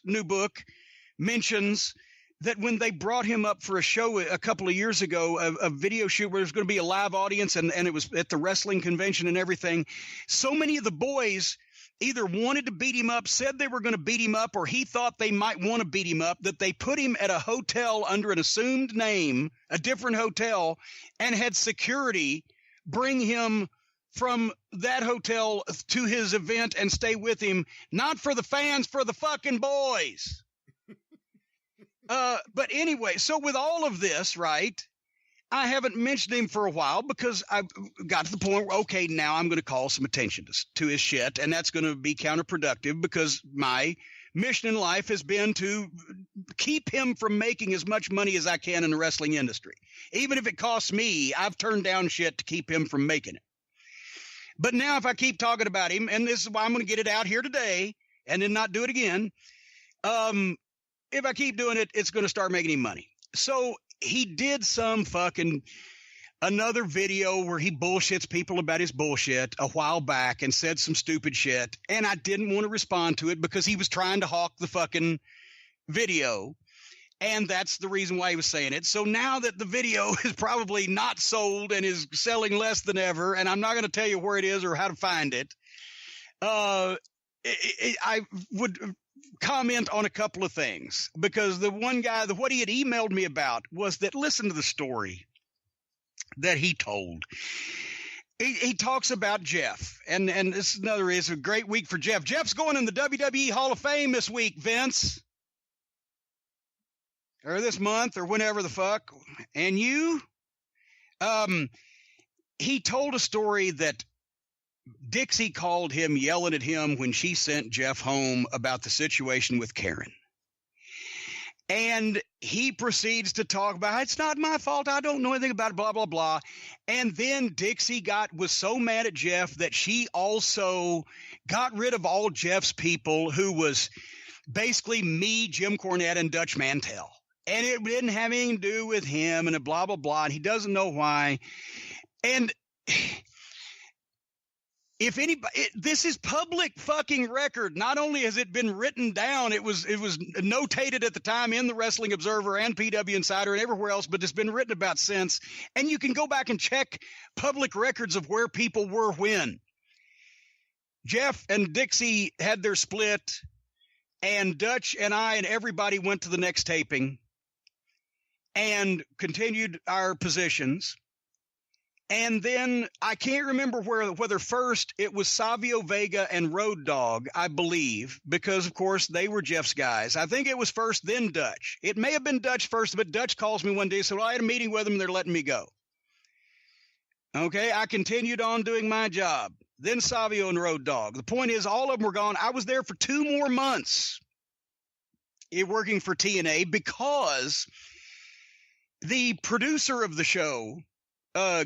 new book mentions that when they brought him up for a show a couple of years ago, a video shoot where there's going to be a live audience and it was at the wrestling convention and everything, so many of the boys either wanted to beat him up, said they were going to beat him up, or he thought they might want to beat him up, that they put him at a hotel under an assumed name, a different hotel, and had security bring him from that hotel to his event and stay with him, not for the fans, for the fucking boys. But anyway, so with all of this, right, I haven't mentioned him for a while because I've got to the point where, okay, now I'm going to call some attention to his shit, and that's going to be counterproductive because my mission in life has been to keep him from making as much money as I can in the wrestling industry. Even if it costs me, I've turned down shit to keep him from making it. But now if I keep talking about him, and this is why I'm going to get it out here today and then not do it again, if I keep doing it, it's going to start making him money. So he did another video where he bullshits people about his bullshit a while back and said some stupid shit. And I didn't want to respond to it because he was trying to hawk the fucking video. And that's the reason why he was saying it. So now that the video is probably not sold and is selling less than ever, and I'm not going to tell you where it is or how to find it, I would comment on a couple of things, because the one guy, what he had emailed me about was that, listen to the story that he told. He talks about Jeff, and this is a great week for Jeff. Jeff's going in the WWE Hall of Fame this week, Vince, or this month, or whenever the fuck. And he told a story that Dixie called him yelling at him when she sent Jeff home about the situation with Karen. And he proceeds to talk about, it's not my fault, I don't know anything about it, blah, blah, blah. And then Dixie was so mad at Jeff that she also got rid of all Jeff's people, who was basically me, Jim Cornette, and Dutch Mantel. And it didn't have anything to do with him and blah, blah, blah. And he doesn't know why. And if anybody, this is public fucking record. Not only has it been written down, it was notated at the time in the Wrestling Observer and PW Insider and everywhere else, but it's been written about since. And you can go back and check public records of where people were when. Jeff and Dixie had their split, and Dutch and I and everybody went to the next taping and continued our positions. And then I can't remember whether first it was Savio Vega and Road Dogg, I believe, because, of course, they were Jeff's guys. I think it was first, then Dutch. It may have been Dutch first, but Dutch calls me one day, so I had a meeting with them, and they're letting me go. Okay, I continued on doing my job. Then Savio and Road Dogg. The point is, all of them were gone. I was there for 2 more months working for TNA because the producer of the show,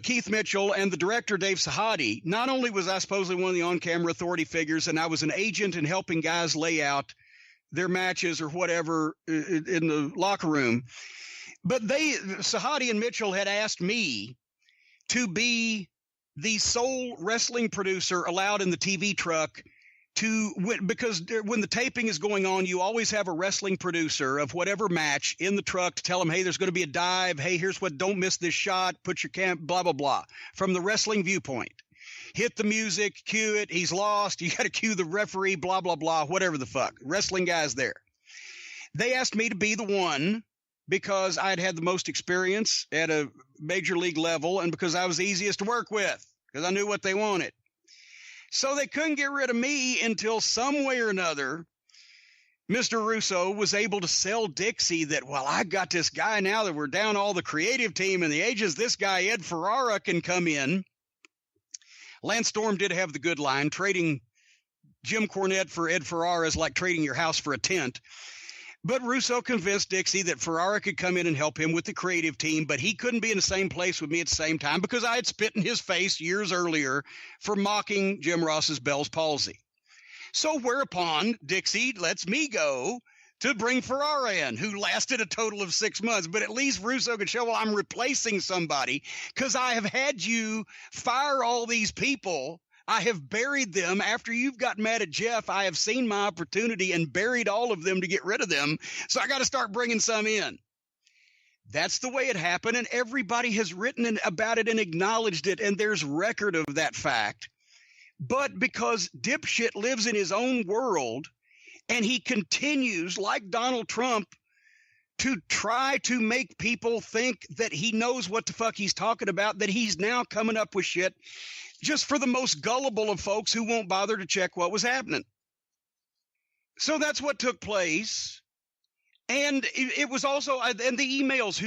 Keith Mitchell, and the director, Dave Sahadi, not only was I supposedly one of the on-camera authority figures, and I was an agent in helping guys lay out their matches or whatever in the locker room, but Sahadi and Mitchell had asked me to be the sole wrestling producer allowed in the TV truck because when the taping is going on, you always have a wrestling producer of whatever match in the truck to tell them, hey, there's going to be a dive. Hey, here's what, don't miss this shot. Put your blah, blah, blah, from the wrestling viewpoint. Hit the music, cue it. He's lost. You got to cue the referee, blah, blah, blah, whatever the fuck. Wrestling guys there. They asked me to be the one because I'd had the most experience at a major league level and because I was easiest to work with because I knew what they wanted. So they couldn't get rid of me until some way or another, Mr. Russo was able to sell Dixie that, well, I got this guy now that we're down all the creative team and the agents, this guy, Ed Ferrara, can come in. Lance Storm did have the good line, trading Jim Cornette for Ed Ferrara is like trading your house for a tent. But Russo convinced Dixie that Ferrara could come in and help him with the creative team, but he couldn't be in the same place with me at the same time because I had spit in his face years earlier for mocking Jim Ross's Bell's palsy. So whereupon Dixie lets me go to bring Ferrara in, who lasted a total of 6 months. But at least Russo could show, well, I'm replacing somebody because I have had you fire all these people. I have buried them. After you've got mad at Jeff, I have seen my opportunity and buried all of them to get rid of them. So I got to start bringing some in. That's the way it happened, and everybody has written about it and acknowledged it, and there's record of that fact. But because dipshit lives in his own world, and he continues, like Donald Trump, to try to make people think that he knows what the fuck he's talking about, that he's now coming up with shit just for the most gullible of folks who won't bother to check what was happening. So that's what took place. And it was also, and the emails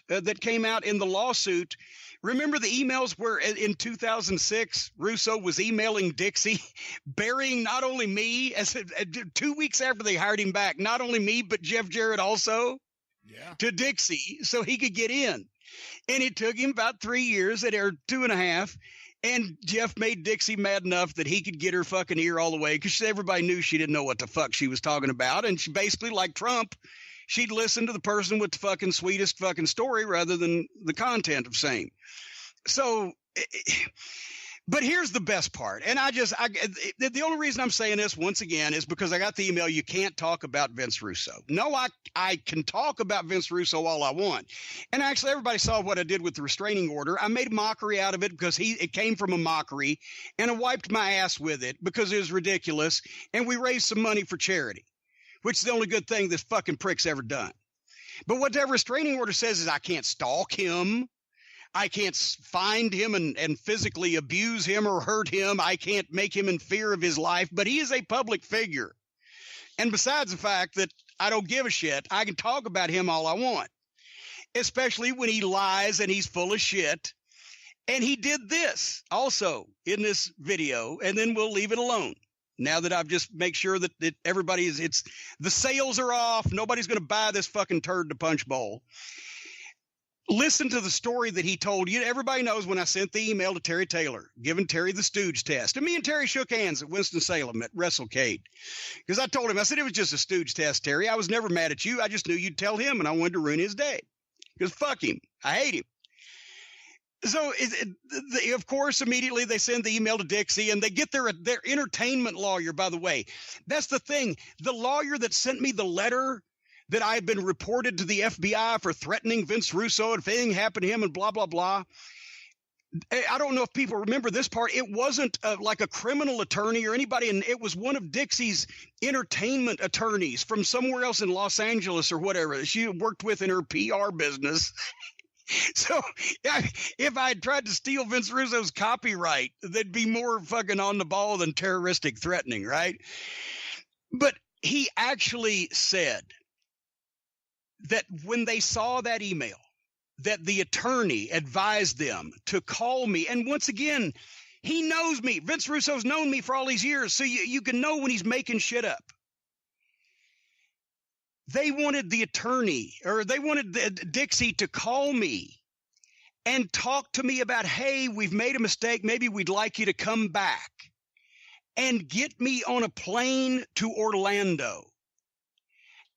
that came out in the lawsuit. Remember the emails where in 2006, Russo was emailing Dixie, burying not only me, 2 weeks after they hired him back, not only me, but Jeff Jarrett also, to Dixie so he could get in. And it took him about 3 years, or 2.5. And Jeff made Dixie mad enough that he could get her fucking ear all the way, because everybody knew she didn't know what the fuck she was talking about. And she basically, like Trump, she'd listen to the person with the fucking sweetest fucking story rather than the content of same. So, but here's the best part. And the only reason I'm saying this once again is because I got the email, you can't talk about Vince Russo. No, I can talk about Vince Russo all I want. And actually, everybody saw what I did with the restraining order. I made a mockery out of it because it came from a mockery, and I wiped my ass with it because it was ridiculous. And we raised some money for charity, which is the only good thing this fucking prick's ever done. But what that restraining order says is I can't stalk him. I can't find him and physically abuse him or hurt him. I can't make him in fear of his life, but he is a public figure. And besides the fact that I don't give a shit, I can talk about him all I want, especially when he lies and he's full of shit. And he did this also in this video, and then we'll leave it alone. Now that I've just make sure that everybody the sales are off. Nobody's going to buy this fucking turd to punch bowl. Listen to the story that he told you. Everybody knows when I sent the email to Terry Taylor, giving Terry the Stooge test. And me and Terry shook hands at Winston-Salem at WrestleCade. Because I told him, I said, it was just a Stooge test, Terry. I was never mad at you. I just knew you'd tell him, and I wanted to ruin his day. Because fuck him. I hate him. So, of course, immediately they send the email to Dixie, and they get their entertainment lawyer, by the way. That's the thing. The lawyer that sent me the letter that I had been reported to the FBI for threatening Vince Russo if anything happened to him and blah, blah, blah. I don't know if people remember this part. It wasn't like a criminal attorney or anybody, and it was one of Dixie's entertainment attorneys from somewhere else in Los Angeles or whatever she worked with in her PR business. So if I had tried to steal Vince Russo's copyright, they'd be more fucking on the ball than terroristic threatening, right? But he actually said that when they saw that email, that the attorney advised them to call me. And once again, he knows me. Vince Russo's known me for all these years, so you can know when he's making shit up. They wanted the attorney, or they wanted Dixie to call me and talk to me about, hey, we've made a mistake. Maybe we'd like you to come back and get me on a plane to Orlando.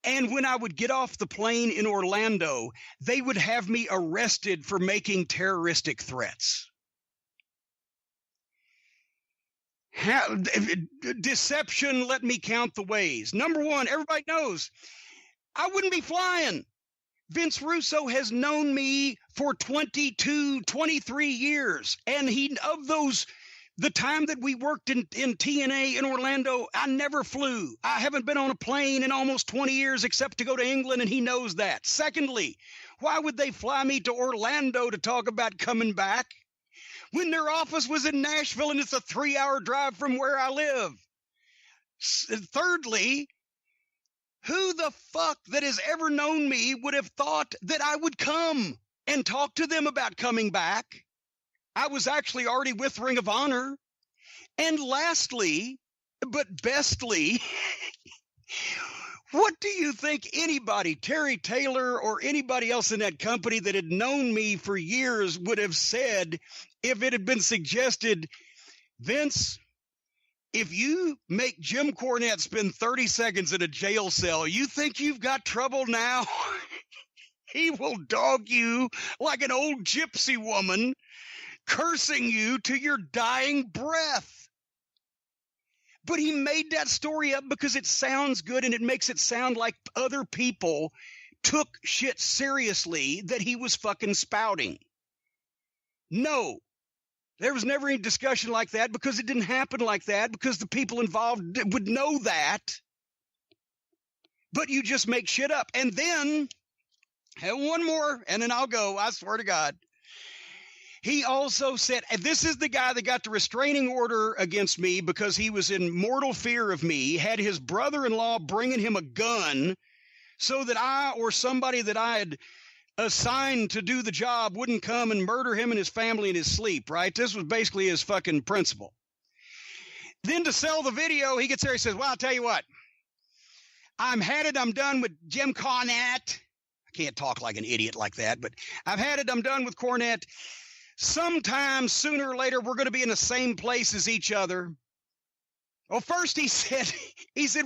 And when I would get off the plane in Orlando, they would have me arrested for making terroristic threats. Deception, let me count the ways. Number one, everybody knows I wouldn't be flying. Vince Russo has known me for 22, 23 years. And of those, the time that we worked in TNA in Orlando, I never flew. I haven't been on a plane in almost 20 years except to go to England, and he knows that. Secondly, why would they fly me to Orlando to talk about coming back when their office was in Nashville and it's a 3-hour drive from where I live? Thirdly, who the fuck that has ever known me would have thought that I would come and talk to them about coming back? I was actually already with Ring of Honor. And lastly, but bestly, what do you think anybody, Terry Taylor or anybody else in that company that had known me for years would have said if it had been suggested, Vince, if you make Jim Cornette spend 30 seconds in a jail cell, you think you've got trouble now? He will dog you like an old gypsy woman, cursing you to your dying breath. But he made that story up because it sounds good and it makes it sound like other people took shit seriously that he was fucking spouting. No, there was never any discussion like that because it didn't happen like that because the people involved would know that. But you just make shit up. And then, one more, and then I'll go, I swear to God. He also said, and this is the guy that got the restraining order against me because he was in mortal fear of me, had his brother-in-law bringing him a gun so that I or somebody that I had assigned to do the job wouldn't come and murder him and his family in his sleep, right? This was basically his fucking principle. Then to sell the video, he gets there, he says, well, I'll tell you what. I'm done with Jim Cornette. I can't talk like an idiot like that, but I'm done with Cornette. Sometime sooner or later, we're going to be in the same place as each other. Well, first he said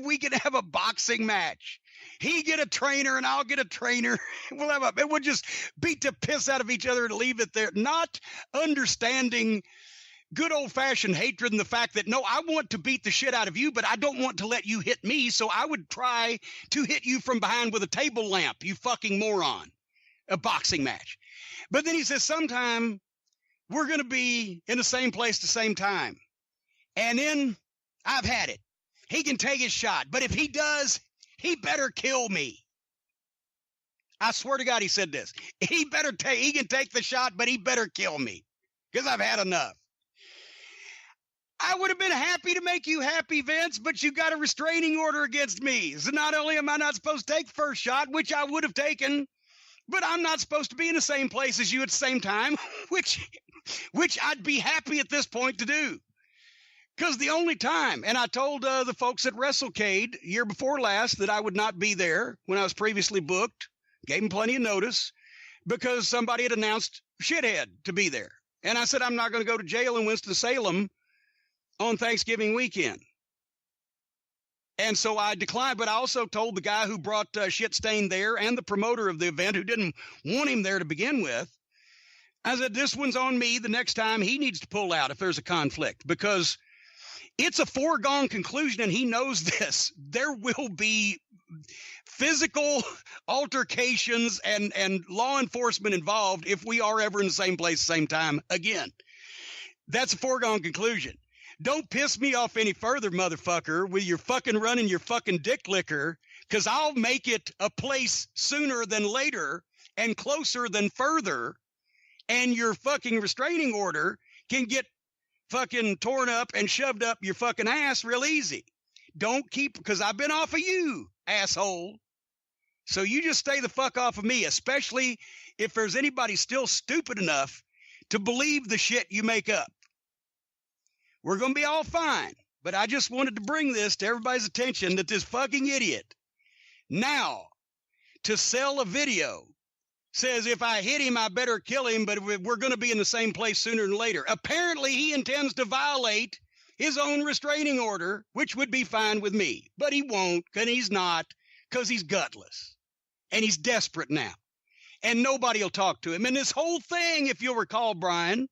we could have a boxing match. He get a trainer and I'll get a trainer. We'll just beat the piss out of each other and leave it there. Not understanding good old-fashioned hatred and the fact that, no, I want to beat the shit out of you, but I don't want to let you hit me, so I would try to hit you from behind with a table lamp, you fucking moron. A boxing match. But then he says, sometime we're going to be in the same place at the same time. And then I've had it. He can take his shot, but if he does, he better kill me. I swear to God, he said this. He can take the shot, but he better kill me because I've had enough. I would have been happy to make you happy, Vince, but you got a restraining order against me. So not only am I not supposed to take the first shot, which I would have taken, but I'm not supposed to be in the same place as you at the same time, which I'd be happy at this point to do. Because the only time, and I told the folks at WrestleCade year before last that I would not be there when I was previously booked, gave them plenty of notice, because somebody had announced shithead to be there. And I said, I'm not going to go to jail in Winston-Salem on Thanksgiving weekend. And so I declined, but I also told the guy who brought Shit Stain there and the promoter of the event who didn't want him there to begin with, I said, this one's on me. The next time he needs to pull out if there's a conflict, because it's a foregone conclusion, and he knows this. There will be physical altercations and law enforcement involved if we are ever in the same place at the same time again. That's a foregone conclusion. Don't piss me off any further, motherfucker, with your fucking running your fucking dick liquor, because I'll make it a place sooner than later and closer than further, and your fucking restraining order can get fucking torn up and shoved up your fucking ass real easy. Don't keep, because I've been off of you, asshole. So you just stay the fuck off of me, especially if there's anybody still stupid enough to believe the shit you make up. We're going to be all fine, but I just wanted to bring this to everybody's attention that this fucking idiot now to sell a video says if I hit him, I better kill him, but we're going to be in the same place sooner than later. Apparently, he intends to violate his own restraining order, which would be fine with me, but he won't, and he's not, because he's gutless, and he's desperate now, and nobody will talk to him. And this whole thing, if you'll recall, Brian,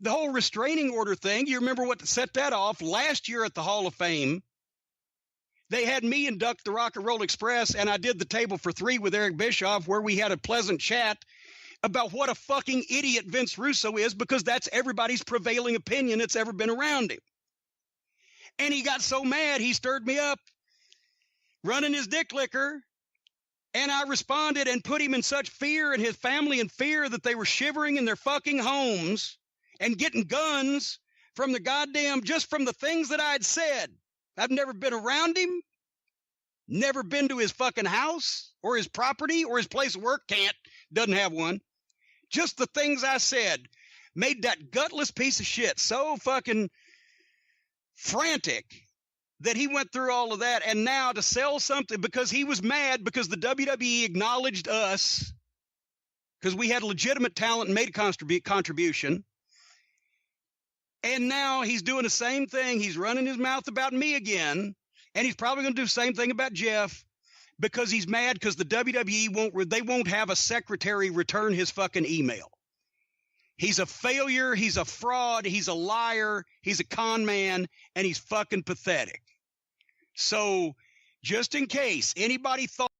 the whole restraining order thing, you remember what set that off last year at the Hall of Fame? They had me induct the Rock and Roll Express, and I did the table for three with Eric Bischoff, where we had a pleasant chat about what a fucking idiot Vince Russo is, because that's everybody's prevailing opinion that's ever been around him. And he got so mad, he stirred me up, running his dick liquor, and I responded and put him in such fear and his family in fear that they were shivering in their fucking homes and getting guns from the goddamn, just from the things that I'd said. I've never been around him, never been to his fucking house or his property or his place of work. Doesn't have one. Just the things I said made that gutless piece of shit so fucking frantic that he went through all of that. And now to sell something because he was mad because the WWE acknowledged us because we had legitimate talent and made a contribution. And now he's doing the same thing. He's running his mouth about me again. And he's probably going to do the same thing about Jeff because he's mad because the WWE won't have a secretary return his fucking email. He's a failure. He's a fraud. He's a liar. He's a con man, and he's fucking pathetic. So just in case anybody thought